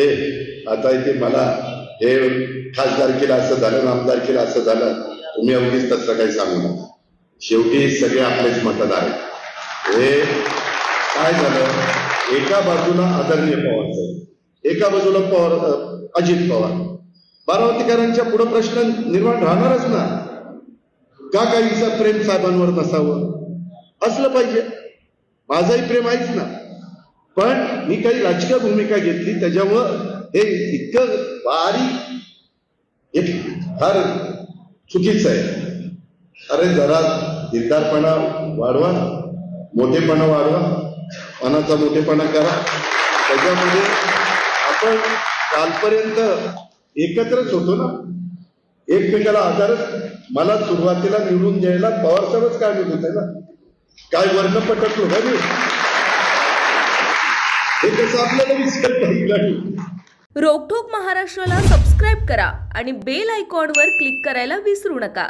हे आता इथे मला हे खासदार केलं असं झालं, आमदार केलं असं झालं, तुम्ही अगदीच तसं काही सांगू नका. शेवटी सगळे आपलेच मतदार आहेत. हे काय झालं, एका बाजूला आदरणीय पवार साहेब, एका बाजूला अजित पवार. बारामतीकरांच्या पुढे प्रश्न निर्माण राहणारच ना, का काहीचं प्रेम साहेबांवर नसावं? असलं पाहिजे. माझंही प्रेम आहेच ना, पण मी काही राजकीय भूमिका घेतली त्याच्यामुळं हे इतकं बारीक एक फार चुकीचं आहे. अरे जरा दिलदारपणा वाढवा, मोठेपणा वाढवा, मनाचा मोठेपणा करा. त्याच्यामध्ये आपण कालपर्यंत एकत्रच होतो ना, एकमेकाला आधारच. मला सुरुवातीला निवडून द्यायला पवार साहेबच काय मिळत होते ना, काय वर्ण पटकलो ना मी, हे कसं आपल्याला विसरत नाही. रोकठोक महाराष्ट्राला सबस्क्राईब करा आणि बेल आयकॉनवर क्लिक करायला विसरू नका.